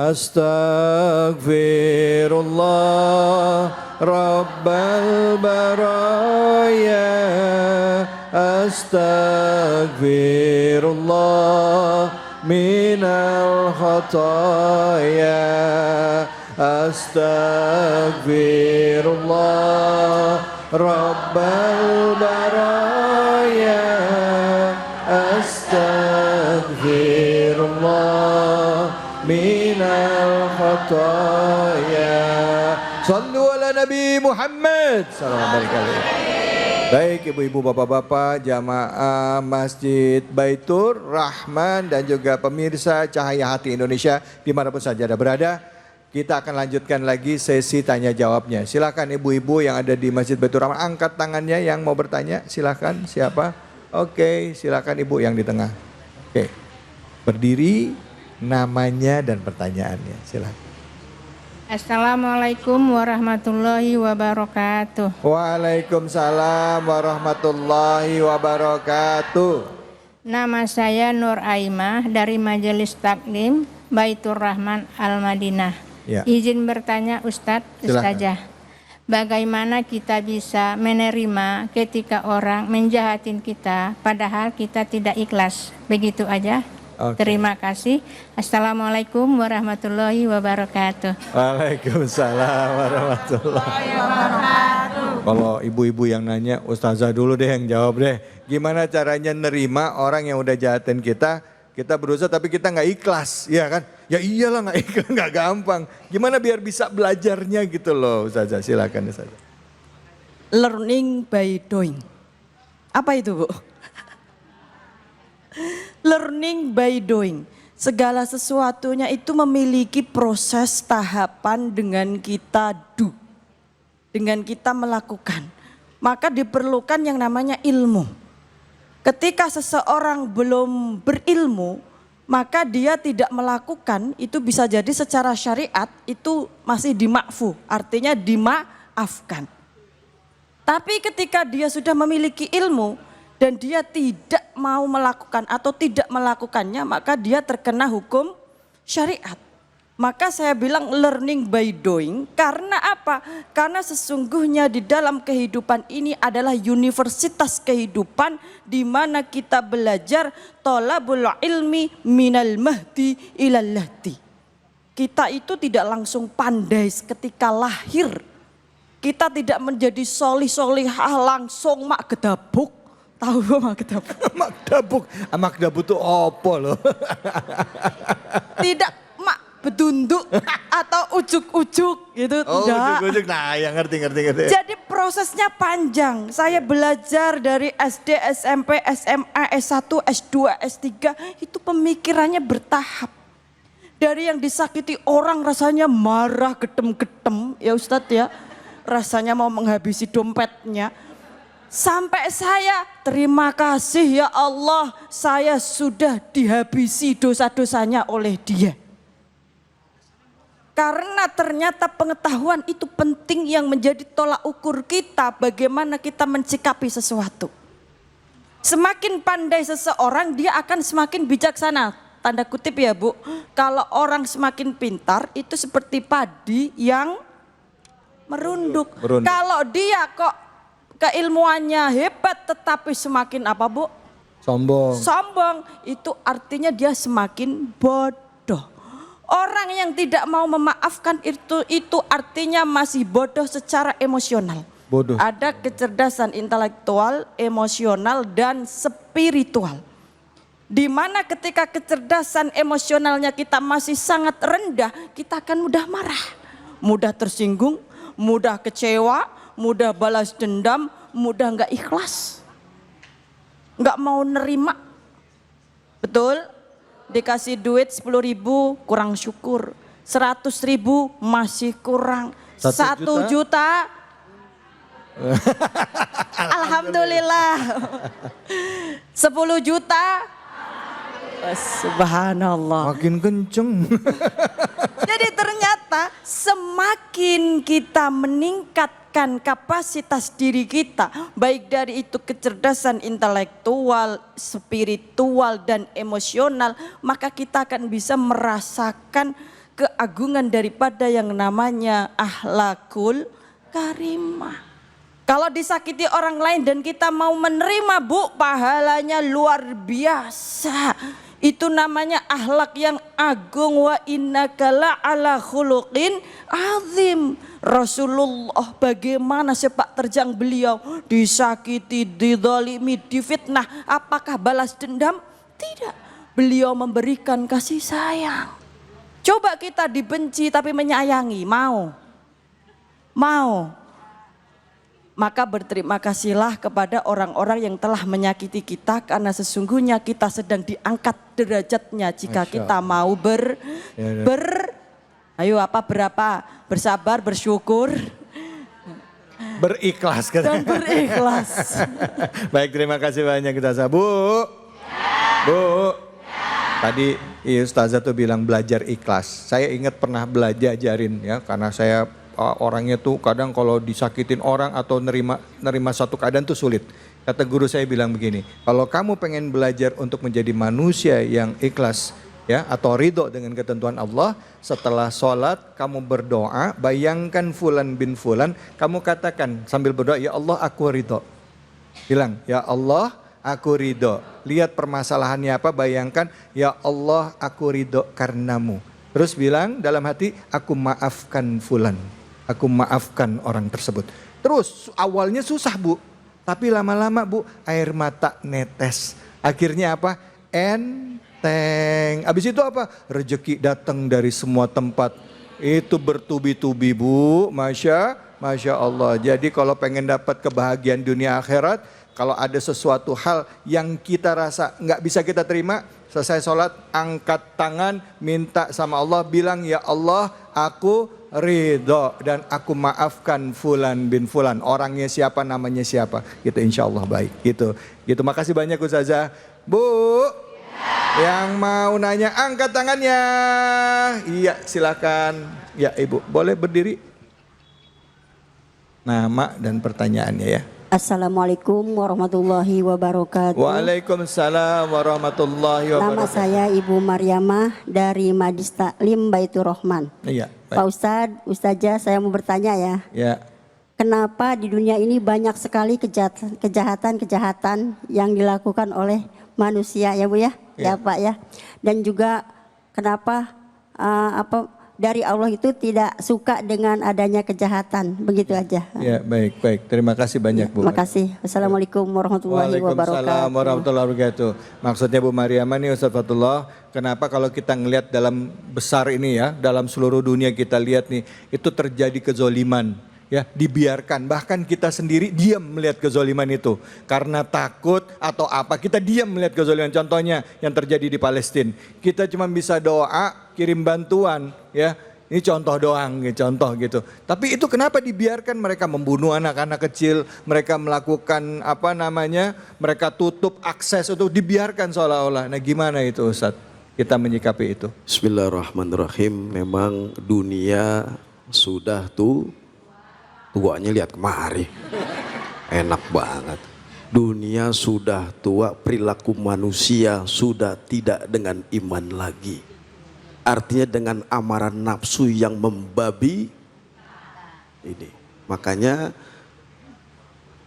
Astaghfirullah Rabbal baraya. Astaghfirullah minal khataya. Astaghfirullah Rabbal baraya. Astaghfirullah minal khataya. Sallu ala Nabi Muhammad sallallahu alaihi wasallam. Baik ibu-ibu, bapak-bapak, jamaah Masjid Baitur Rahman dan juga pemirsa Cahaya Hati Indonesia dimanapun saja Anda berada. Kita akan lanjutkan lagi sesi tanya jawabnya. Silakan ibu-ibu yang ada di Masjid Baitur Rahman angkat tangannya yang mau bertanya. Silakan, siapa? Oke, silakan ibu yang di tengah. Oke, berdiri, namanya dan pertanyaannya. Silakan. Assalamualaikum warahmatullahi wabarakatuh. Waalaikumsalam warahmatullahi wabarakatuh. Nama saya Nur Aimah dari Majelis Taklim Baitur Rahman Al-Madinah. Ya. Izin bertanya Ustadz, Ustazah. Bagaimana kita bisa menerima ketika orang menjahatin kita padahal kita tidak ikhlas? Begitu aja. Okay. Terima kasih. Assalamualaikum warahmatullahi wabarakatuh. Waalaikumsalam warahmatullahi wabarakatuh. Kalau ibu-ibu yang nanya, Ustazah dulu deh yang jawab deh. Gimana caranya nerima orang yang udah jahatin kita berusaha tapi kita nggak ikhlas, ya kan? Ya iyalah nggak ikhlas, nggak gampang. Gimana biar bisa belajarnya gitu loh, Ustazah. Silakan Ustazah. Learning by doing. Apa itu, Bu? Learning by doing. Segala sesuatunya itu memiliki proses tahapan dengan kita do. Dengan kita melakukan. Maka diperlukan yang namanya ilmu. Ketika seseorang belum berilmu, maka dia tidak melakukan, itu bisa jadi secara syariat itu masih dimakfu. Artinya dimaafkan. Tapi ketika dia sudah memiliki ilmu, dan dia tidak mau melakukan atau tidak melakukannya, maka dia terkena hukum syariat. Maka saya bilang learning by doing, karena apa? Karena sesungguhnya di dalam kehidupan ini adalah universitas kehidupan di mana kita belajar thalabul ilmi minal mahdi ilal lahdi. Kita itu tidak langsung pandai ketika lahir. Kita tidak menjadi solih-solihah langsung mak gedabuk. Tahu mak gedabuk? Mak gedabuk itu apa loh? Tidak mak bedunduk atau ujuk-ujuk gitu. Oh tidak. ujuk-ujuk, nah ya ngerti. Jadi prosesnya panjang. Saya belajar dari SD, SMP, SMA, S1, S2, S3. Itu pemikirannya bertahap. Dari yang disakiti orang rasanya marah, gedem-gedem ya Ustadz ya. Rasanya mau menghabisi dompetnya. Sampai saya terima kasih ya Allah, saya sudah dihabisi dosa-dosanya oleh dia. Karena ternyata pengetahuan itu penting yang menjadi tolak ukur kita bagaimana kita mencikapi sesuatu. Semakin pandai seseorang dia akan semakin bijaksana. Tanda kutip ya Bu, kalau orang semakin pintar itu seperti padi yang merunduk. Kalau dia kok keilmuannya hebat tetapi semakin apa Bu? Sombong, itu artinya dia semakin bodoh. Orang yang tidak mau memaafkan itu artinya masih bodoh secara emosional. Bodoh. Ada kecerdasan intelektual, emosional dan spiritual. Di mana ketika kecerdasan emosionalnya kita masih sangat rendah, kita akan mudah marah, mudah tersinggung, mudah kecewa, mudah balas dendam, mudah nggak ikhlas, nggak mau nerima. Betul? Dikasih duit 10.000 kurang syukur, 100.000 masih kurang, 1 juta alhamdulillah, 10 juta subhanallah. Makin kenceng. Jadi ternyata semakin kita meningkatkan kapasitas diri kita, baik dari itu kecerdasan intelektual, spiritual dan emosional, maka kita akan bisa merasakan keagungan daripada yang namanya akhlakul karimah. Kalau disakiti orang lain dan kita mau menerima, Bu, pahalanya luar biasa. Itu namanya akhlak yang agung. Wa innaka la'ala khuluqin azim. Rasulullah bagaimana sepak terjang beliau, disakiti, dizalimi, difitnah, apakah balas dendam? Tidak. Beliau memberikan kasih sayang. Coba kita dibenci tapi menyayangi, mau? Maka berterima kasihlah kepada orang-orang yang telah menyakiti kita, karena sesungguhnya kita sedang diangkat derajatnya jika kita mau bersabar, bersyukur, berikhlas kan? dan berikhlas. Baik, terima kasih banyak Ustazah. Bu, tadi Ustazah tuh bilang belajar ikhlas. Saya ingat pernah belajarin ya, karena saya orangnya tuh kadang kalau disakitin orang atau nerima satu keadaan tuh sulit. Kata guru saya bilang begini, kalau kamu pengen belajar untuk menjadi manusia yang ikhlas ya, atau ridho dengan ketentuan Allah, setelah sholat kamu berdoa, bayangkan fulan bin fulan, kamu katakan sambil berdoa, ya Allah aku ridho. Bilang, ya Allah aku ridho. Lihat permasalahannya apa, bayangkan, ya Allah aku ridho karenamu. Terus bilang dalam hati, aku maafkan fulan. Aku maafkan orang tersebut. Terus awalnya susah, Bu. Tapi lama-lama, Bu, air mata netes. Akhirnya apa? Enteng. Habis itu apa? Rezeki datang dari semua tempat. Itu bertubi-tubi, Bu. Masya Allah. Jadi kalau pengen dapat kebahagiaan dunia akhirat, kalau ada sesuatu hal yang kita rasa nggak bisa kita terima, selesai sholat, angkat tangan, minta sama Allah, bilang, ya Allah aku ridho dan aku maafkan fulan bin fulan. Orangnya siapa, namanya siapa. Gitu, insya Allah baik. Gitu. Makasih banyak Ustazah. Bu, yang mau nanya angkat tangannya. Iya, silakan. Ya Ibu, boleh berdiri. Nama dan pertanyaannya ya. Assalamualaikum warahmatullahi wabarakatuh. Waalaikumsalam warahmatullahi wabarakatuh. Nama saya Ibu Maryamah dari Majlis Taklim Baitur Rahman. Iya. Pak Ustadz, Ustazah, saya mau bertanya ya. Ya. Kenapa di dunia ini banyak sekali kejahatan-kejahatan yang dilakukan oleh manusia ya Bu ya? Ya Pak ya. Dan juga kenapa dari Allah itu tidak suka dengan adanya kejahatan, begitu aja. Ya, baik. Terima kasih banyak, Bu. Terima kasih. Wassalamualaikum warahmatullahi wabarakatuh. Waalaikumsalam warahmatullahi wabarakatuh. Maksudnya Bu Maryamah nih Ustaz Fatullah, kenapa kalau kita ngelihat dalam besar ini ya, dalam seluruh dunia kita lihat nih, itu terjadi kezoliman. Ya, dibiarkan, bahkan kita sendiri diam melihat kezoliman itu karena takut atau apa, kita diam melihat kezoliman. Contohnya yang terjadi di Palestina, kita cuma bisa doa, kirim bantuan ya, ini contoh doang, contoh gitu. Tapi itu kenapa dibiarkan? Mereka membunuh anak-anak kecil, mereka melakukan mereka tutup akses itu, dibiarkan seolah-olah. Nah gimana itu Ustadz, kita menyikapi itu? Bismillahirrahmanirrahim. Memang dunia sudah tuanya lihat kemari, enak banget. Dunia sudah tua, perilaku manusia sudah tidak dengan iman lagi. Artinya dengan amaran nafsu yang membabi ini. Makanya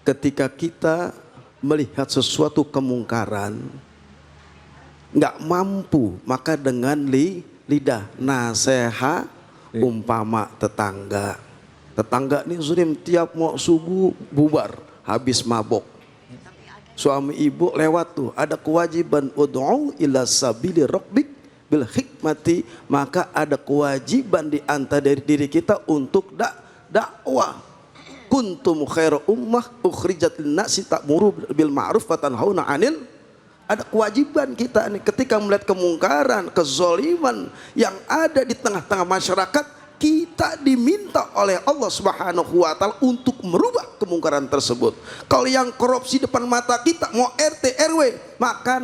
ketika kita melihat sesuatu kemungkaran, nggak mampu, maka dengan lidah nasihat umpama tetangga ini zulim, tiap mau subuh bubar, habis mabok. Suami ibu lewat tuh, ada kewajiban ud'u ila sabili rabbik bil hikmati, maka ada kewajiban di antara diri kita untuk dakwah. Kuntum khairu ummah ukhrijat lin-nasi ta'muru bil ma'ruf wa tanhauna 'anil. Ada kewajiban kita nih ketika melihat kemungkaran, kezaliman yang ada di tengah-tengah masyarakat, kita diminta oleh Allah Subhanahu wa taala untuk merubah kemungkaran tersebut. Kalau yang korupsi depan mata kita, mau RT RW, maka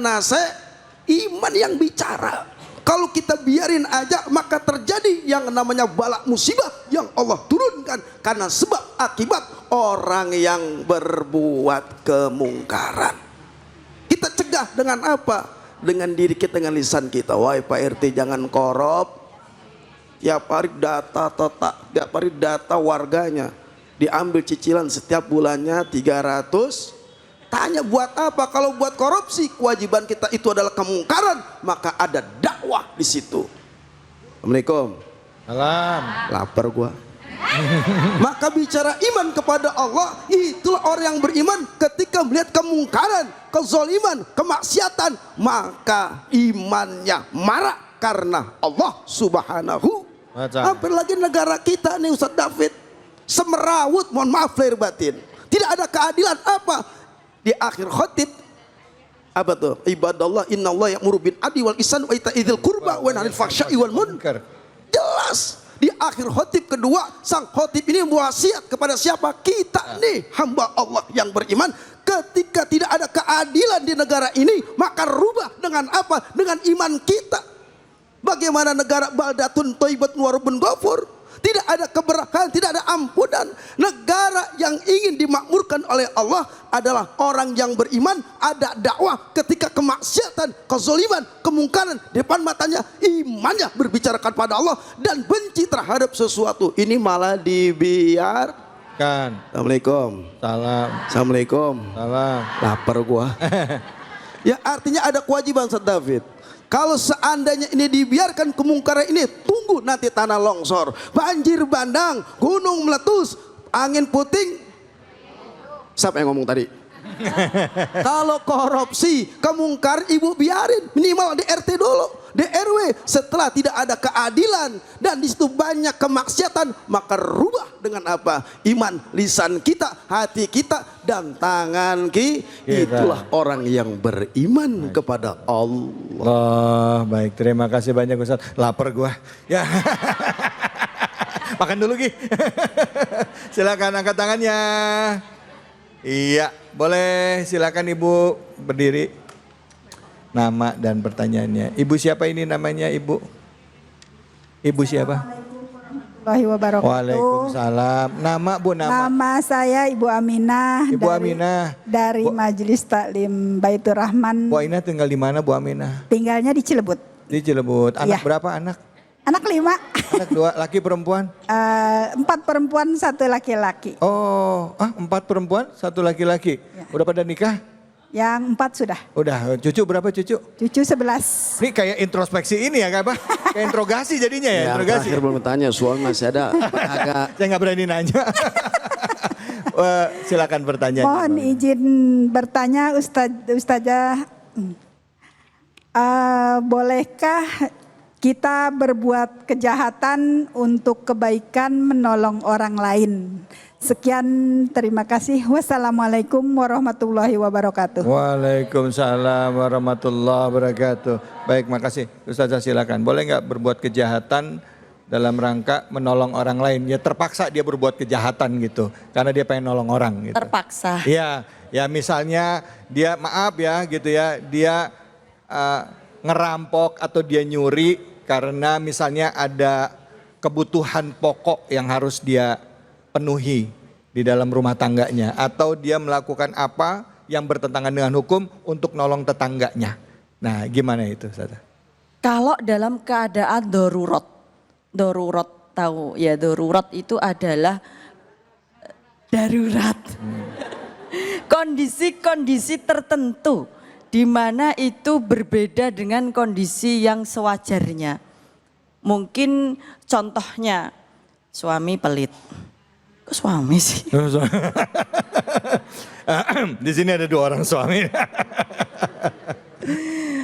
iman yang bicara. Kalau kita biarin aja, maka terjadi yang namanya bala musibah yang Allah turunkan karena sebab akibat orang yang berbuat kemungkaran. Kita cegah dengan apa? Dengan diri kita, dengan lisan kita. Wahai Pak RT jangan korup. tiap hari data warganya, diambil cicilan setiap bulannya 300. Tanya buat apa? Kalau buat korupsi, kewajiban kita itu adalah kemungkaran, maka ada dakwah di situ. Assalamualaikum. Salam. Lapar gua. Maka bicara iman kepada Allah, itulah orang yang beriman ketika melihat kemungkaran, kezaliman, kemaksiatan, maka imannya marah karena Allah Subhanahu. Hampir lagi negara kita nih Ustaz David, semerawut, mohon maaf lahir batin, tidak ada keadilan. Apa di akhir khotib? Apa tuh? Ibadallah innallaha ya'muru bil adli wal ihsan wa ita'idzil qurba wa yanha 'anil fahsya'i wal munkar. Jelas di akhir khotib kedua, sang khotib ini wasiat kepada siapa? Kita nih hamba Allah yang beriman. Ketika tidak ada keadilan di negara ini, maka rubah dengan apa? Dengan iman kita. Bagaimana negara baldatun thayyibatun wa rabbun ghafur? Tidak ada keberkahan, tidak ada ampunan. Negara yang ingin dimakmurkan oleh Allah adalah orang yang beriman, ada dakwah ketika kemaksiatan, kezaliman, kemungkaran depan matanya, imannya berbicarakan pada Allah dan benci terhadap sesuatu. Ini malah dibiarkan. Assalamualaikum. Salam. Assalamualaikum. Salam. Lapar gua. Ya artinya ada kewajiban Ustaz David. Kalau seandainya ini dibiarkan kemungkaran ini, tunggu nanti tanah longsor, banjir bandang, gunung meletus, angin puting. Siapa yang ngomong tadi? Kalau korupsi, kemungkaran ibu biarin, minimal di RT dulu, di RW. Setelah tidak ada keadilan dan di situ banyak kemaksiatan, maka rubah dengan apa? Iman, lisan kita, hati kita, dan tangan kita. Itulah orang yang beriman kepada Allah. Baik, terima kasih banyak Ustaz. Lapar gua. Ya. Makan dulu Ki. Silakan angkat tangannya. Iya, boleh silakan Ibu berdiri. Nama dan pertanyaannya. Ibu siapa ini namanya Ibu? Ibu siapa? Warahmatullahi wabarakatuh. Waalaikumsalam. Nama Bu, nama? Nama saya Ibu Aminah. Ibu Aminah. Dari Majelis Taklim Baitur Rahman. Bu Aminah tinggal di mana Bu Aminah? Tinggalnya di Cilebut. Di Cilebut. Anak Iya. berapa anak? Anak 5. Anak 2, laki perempuan? 4 perempuan, 1 laki-laki. Oh, 4 perempuan, 1 laki-laki. Ya. Udah pada nikah? Yang 4 sudah. Udah, cucu berapa cucu? Cucu 11. Ini kayak introspeksi ini ya Kak Pak? Kayak interogasi jadinya ya, Yang interogasi. terakhir belum tanya, suami masih ada. Agak Saya nggak berani nanya. Silakan pertanyaan. Mohon izin bertanya Ustazah. Bolehkah kita berbuat kejahatan untuk kebaikan menolong orang lain? Sekian, terima kasih. Wassalamualaikum warahmatullahi wabarakatuh. Waalaikumsalam warahmatullahi wabarakatuh. Baik, makasih. Ustazah silakan. Boleh nggak berbuat kejahatan dalam rangka menolong orang lain? Ya terpaksa dia berbuat kejahatan gitu, karena dia pengen nolong orang gitu. Terpaksa. Iya, ya misalnya dia maaf ya gitu ya, dia ngerampok atau dia nyuri karena misalnya ada kebutuhan pokok yang harus dia penuhi di dalam rumah tangganya, atau dia melakukan apa yang bertentangan dengan hukum untuk nolong tetangganya. Nah, gimana itu, Ustazah? Kalau dalam keadaan darurat tahu ya, darurat itu adalah darurat. Kondisi-kondisi tertentu di mana itu berbeda dengan kondisi yang sewajarnya. Mungkin contohnya suami pelit. Kok suami sih? Di sini ada 2 orang suami.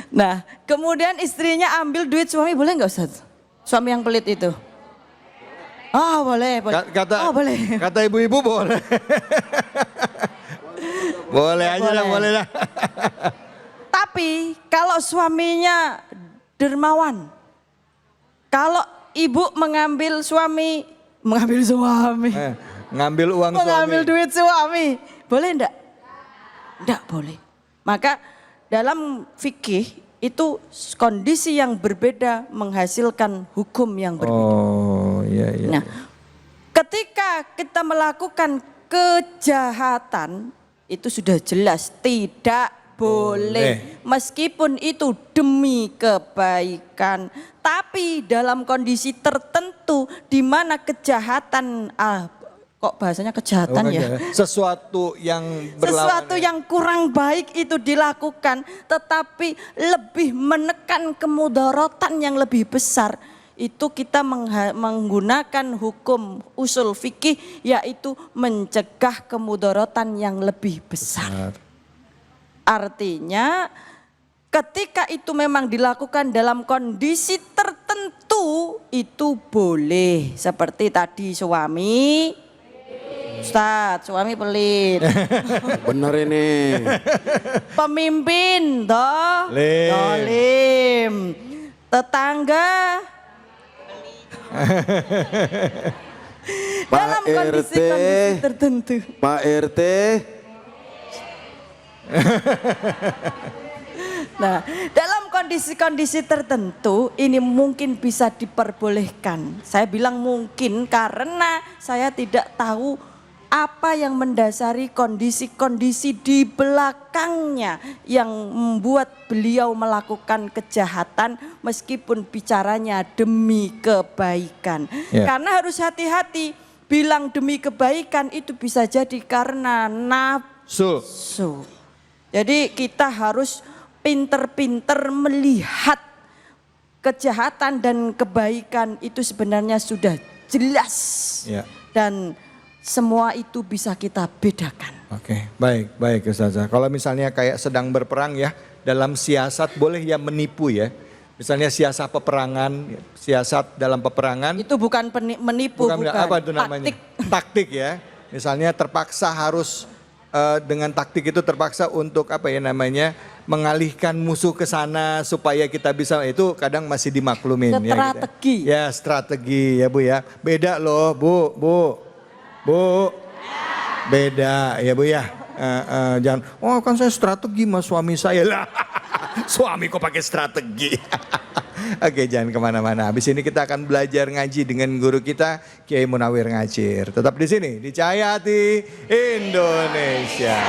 Nah, kemudian istrinya ambil duit suami, boleh nggak Ustaz? Suami yang pelit itu? Oh boleh. Boleh. Kata ibu-ibu boleh. Boleh aja lah, boleh lah. Tapi kalau suaminya dermawan, kalau ibu mengambil suami, ngambil uang mengambil suami. duit suami, boleh enggak? Enggak boleh. Maka dalam fikih itu kondisi yang berbeda menghasilkan hukum yang berbeda. Oh iya iya. Nah, ketika kita melakukan kejahatan itu sudah jelas tidak boleh. Meskipun itu demi kebaikan. Tapi dalam kondisi tertentu di mana kejahatan, kok bahasanya kejahatan ya? Sesuatu yang berlawanan. Sesuatu yang kurang baik itu dilakukan, tetapi lebih menekan kemudaratan yang lebih besar. Itu kita menggunakan hukum usul fikih, yaitu mencegah kemudaratan yang lebih besar. Artinya ketika itu memang dilakukan dalam kondisi tertentu itu boleh. Seperti tadi suami, Ustadz, suami pelit. Bener ini. Pemimpin toh, dolim. Tetangga dalam kondisi-kondisi tertentu. Pak RT. Nah, dalam kondisi-kondisi tertentu ini mungkin bisa diperbolehkan. Saya bilang mungkin karena saya tidak tahu apa yang mendasari kondisi-kondisi di belakangnya yang membuat beliau melakukan kejahatan meskipun bicaranya demi kebaikan. Karena harus hati-hati, bilang demi kebaikan itu bisa jadi karena nafsu. Jadi kita harus pinter-pinter melihat kejahatan dan kebaikan itu sebenarnya sudah jelas. Dan semua itu bisa kita bedakan. Oke, baik Ustazah. Kalau misalnya kayak sedang berperang ya, dalam siasat boleh ya menipu ya. Misalnya siasat peperangan, siasat dalam peperangan. Itu bukan menipu, bukan. Apa itu namanya? Taktik ya. Misalnya terpaksa harus dengan taktik itu terpaksa untuk apa ya namanya, mengalihkan musuh ke sana supaya kita bisa, itu kadang masih dimaklumin. Strategi. Ya strategi ya Bu ya. Beda loh Bu, beda ya Bu ya. Jangan, oh kan saya strategi sama suami saya lah. Suami kok pakai strategi. Oke, jangan kemana-mana. Habis ini kita akan belajar ngaji dengan guru kita Kiai Munawir Ngacir. Tetap di sini di Cahaya Hati Indonesia.